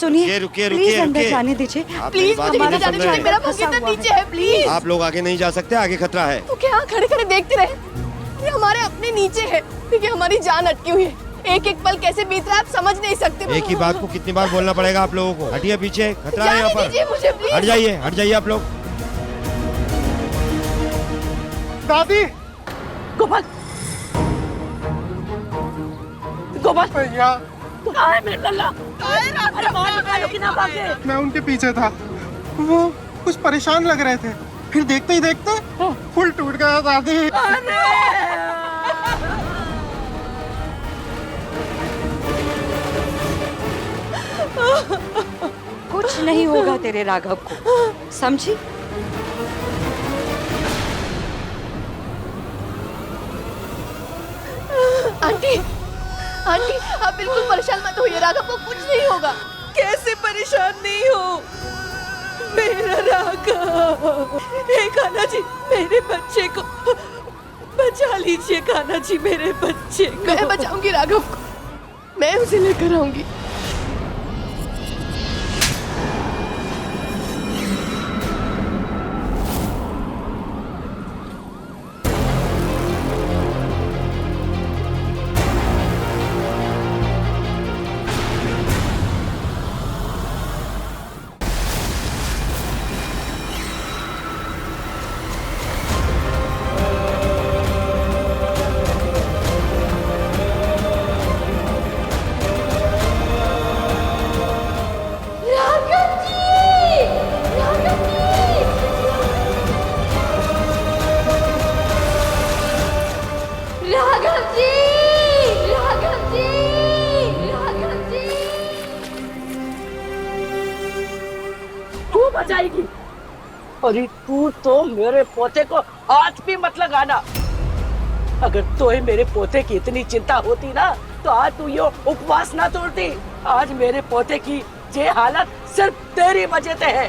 सुनिए, रुकिए प्लीज रुकिए अंदर रुकिए। जाने दीजिए। आप प्लीज मेरी बात मुझे नहीं नीचे सुन जाने रहे। दीजिए, मेरा भगीना नीचे है प्लीज। आप लोग आगे नहीं जा सकते, आगे खतरा है। तो क्या खड़े खड़े देखते रहे? ये हमारे अपने नीचे है क्योंकि हमारी जान अटकी हुई है। एक एक पल कैसे बीत रहा है आप समझ नहीं सकते। एक ही बात को कितनी बार बोलना पड़ेगा आप लोगों को? हटिए पीछे, खतरा है यहाँ जाने दीजिए पर। मुझे प्लीज। हट जाइए आप लोग। दादी, गोपाल, गोपाल, भैया, कहाँ है मेरा लल्ला? अरे बाहर निकालो कि ना भागे। मैं उनके पीछे था। वो कुछ परेशान लग रहे थे, फिर देखते ही देखते पुल टूट गया दादी। कुछ नहीं होगा तेरे राघव को, समझी? आंटी, आंटी आप बिल्कुल परेशान मत होइए, राघव को कुछ नहीं होगा। कैसे परेशान नहीं हो मेरा राघव? हे कान्हा जी, मेरे बच्चे को बचा लीजिए। कान्हा जी, मेरे बच्चे को। मैं बचाऊंगी राघव को, मैं उसे लेकर आऊंगी। तू बचाएगी? अरे तू तो मेरे पोते को हाथ भी मत लगाना। अगर तोहे मेरे पोते की इतनी चिंता होती ना तो आज तू ये उपवास ना तोड़ती। आज मेरे पोते की ये हालत सिर्फ तेरी वजह से है।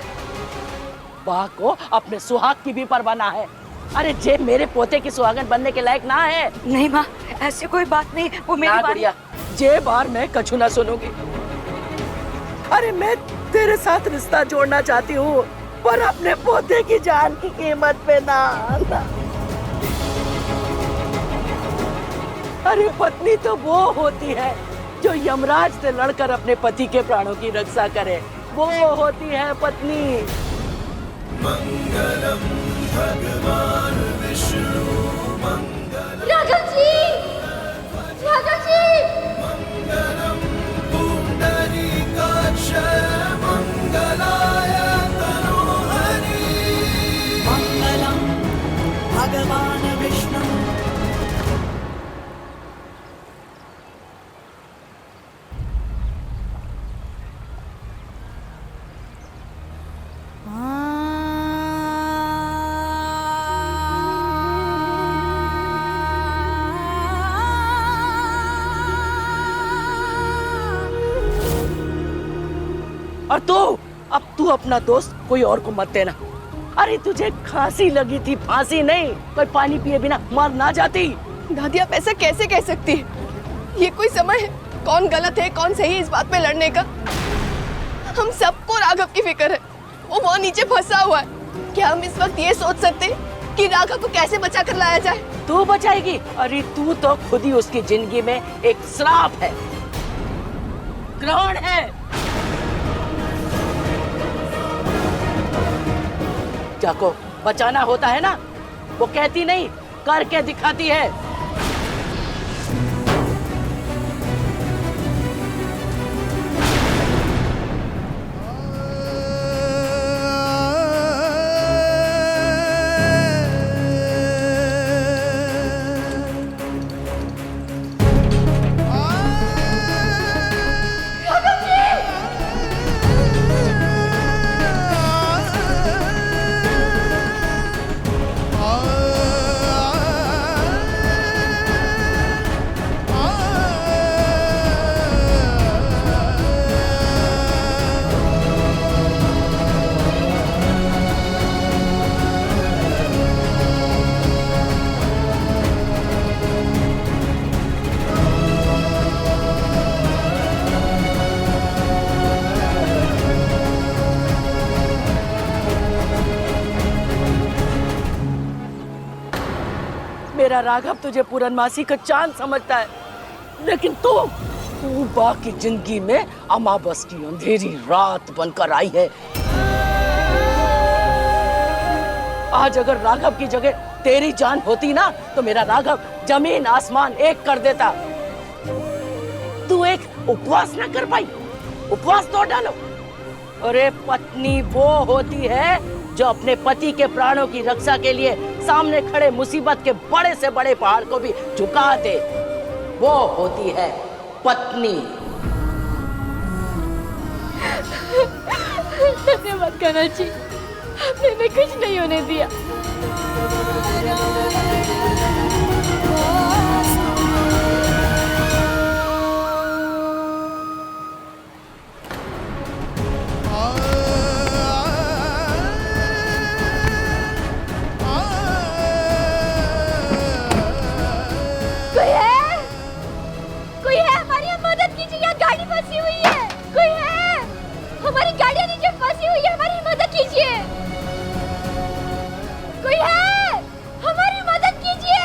बा को अपने सुहाग की भी परवाना है। अरे जे मेरे पोते की सुहागन बनने के लायक ना है। नहीं माँ, ऐसी कोई बात नहीं, वो मेरी ना बात। गुड़िया, जे बार मैं कछु ना सुनूंगी। अरे मैं तेरे साथ रिश्ता जोड़ना चाहती हूँ पर अपने पोते की जान की कीमत पे ना। अरे पत्नी तो वो होती है जो यमराज से लड़कर अपने पति के प्राणों की रक्षा करे, वो होती है पत्नी। मंगलम भगवान विष्णु मंगलम राघव जी, राघव जी। मंगलम पुंडरीकाक्ष मंगलाय तनोहरि मंगलम भगवान विष्णु। और अब तू अपना दोस्त कोई और को मत देना। अरे तुझे खांसी लगी थी, फांसी नहीं, कोई पानी पिए बिना मर ना जाती। दादी आप ऐसा कैसे कह सकती है? ये कोई समय है? कौन गलत है कौन सही है इस बात पे लड़ने का? हम सबको राघव की फिक्र है, वो वहाँ नीचे फंसा हुआ है। क्या हम इस वक्त ये सोच सकते हैं कि राघव को कैसे बचा कर लाया जाए? तू बचाएगी? अरे तू तो खुद ही उसकी जिंदगी में एक श्राप है, ग्रहण है। जाको बचाना होता है ना, वो कहती नहीं करके दिखाती है। मेरा राघव तुझे पूरनमासी का चांद समझता है, लेकिन तू बाकी जिंदगी में अमावस की अंधेरी रात बनकर आई है। आज अगर राघव की जगह तेरी जान होती ना, तो मेरा राघव जमीन आसमान एक कर देता। तू एक उपवास ना कर पाई, उपवास तो डालो। अरे पत्नी वो होती है जो अपने पति के प्राणों की रक्षा के लिए सामने खड़े मुसीबत के बड़े से बड़े पहाड़ को भी झुका दे, वो होती है पत्नी। धन्यवाद कान्हा जी, आपने हमें कुछ नहीं होने दिया। कोई है हमारी मदद कीजिए, यहाँ गाड़ी फंसी हुई है। कोई है, हमारी गाड़ियाँ नीचे फंसी हुई है, हमारी मदद कीजिए। कोई है, हमारी मदद कीजिए।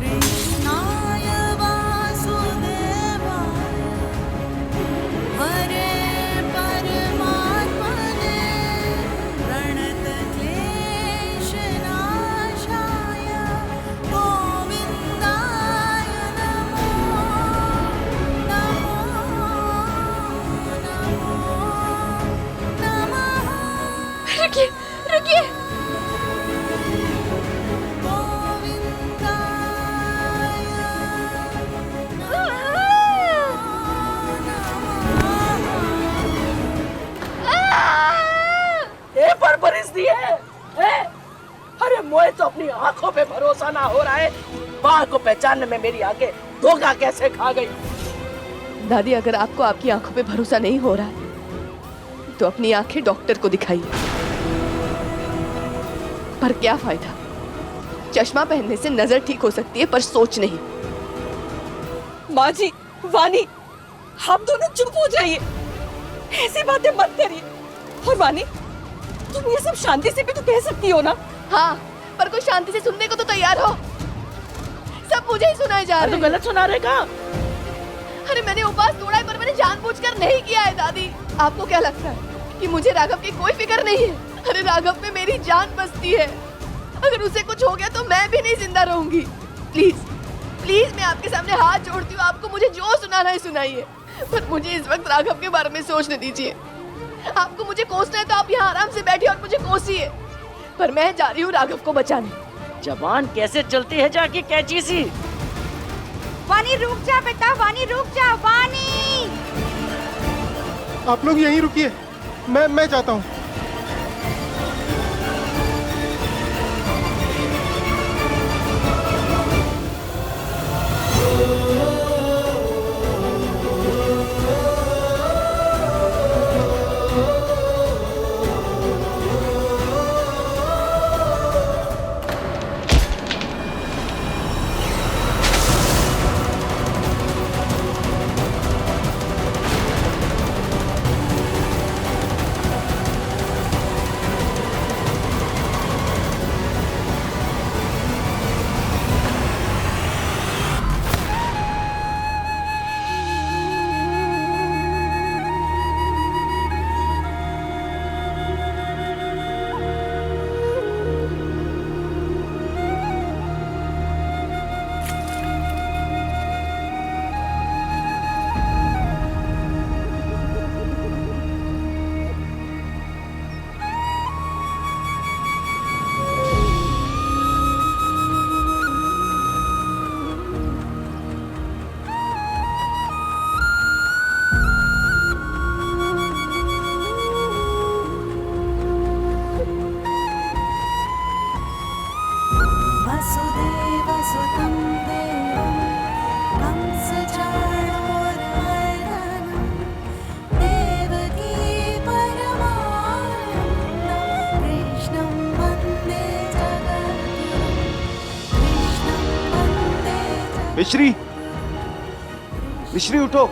कृष्णाय वासुदेवाय हरे परमात्मने प्रणतक्लेशनाशाय गोविन्दाय नमो नमो नमो नमः। रुकिए, रुकिए। ये परवरिश दी है? अरे मोए तो अपनी आंखों पे भरोसा ना हो रहा है, बाल को पहचानने में मेरी आंखें धोखा कैसे खा गई। दादी, अगर आपको आपकी आंखों पे भरोसा नहीं हो रहा है तो अपनी आंखें डॉक्टर को दिखाइए। पर क्या फायदा, चश्मा पहनने से नजर ठीक हो सकती है पर सोच नहीं। माँ जी, वानी, आप दोनों चुप हो जाइए, ऐसी बातें मत करिए। और वानी, तुम ये सब शांति से भी तो कह सकती हो ना। हाँ, पर कोई शांति से सुनने को तो तैयार हो। सब मुझे ही सुनाए जा रहे तो हैं। गलत सुना रहे का? अरे मैंने उपवास तोड़ा है, पर मैंने जानबूझकर नहीं किया है। दादी, आपको क्या लगता है कि मुझे राघव की कोई फिक्र नहीं है? अरे राघव में मेरी जान बसती है। अगर उसे कुछ हो गया तो मैं भी नहीं जिंदा रहूंगी। प्लीज प्लीज, मैं आपके सामने हाथ जोड़ती हूँ, आपको मुझे जो सुनाना है सुनाइए, पर मुझे इस वक्त राघव के बारे में सोचने दीजिए। आपको मुझे कोसना है तो आप यहाँ आराम से बैठिए और मुझे कोसिए, पर मैं जा रही हूँ राघव को बचाने। जबान कैसे चलती है जाके कैची सी। वानी रुक जा बेटा, वानी रुक जा, वानी। आप लोग यहीं रुकिए, मैं जाता हूँ। मिश्री, मिश्री उठो।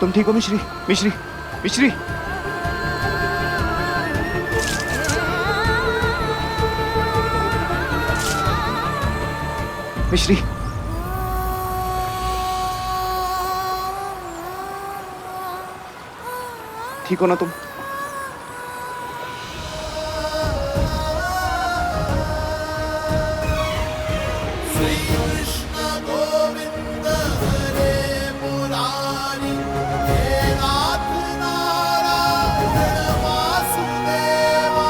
तुम ठीक हो मिश्री? मिश्री, मिश्री। मिश्री, ठीक हो ना तुम? श्री कृष्ण गोविंद हरे मुरारी, हे नाथ नारायण वासुदेवा।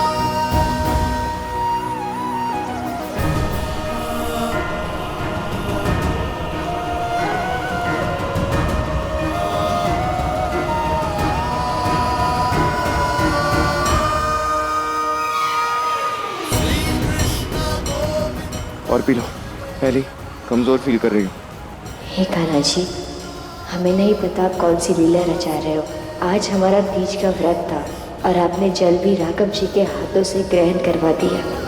और पी लो। पहले कमजोर फील कर रही हूँ। हे कान्हा जी, हमें नहीं पता कौन सी लीला रचा रहे हो। आज हमारा तीज का व्रत था और आपने जल भी राघव जी के हाथों से ग्रहण करवा दिया।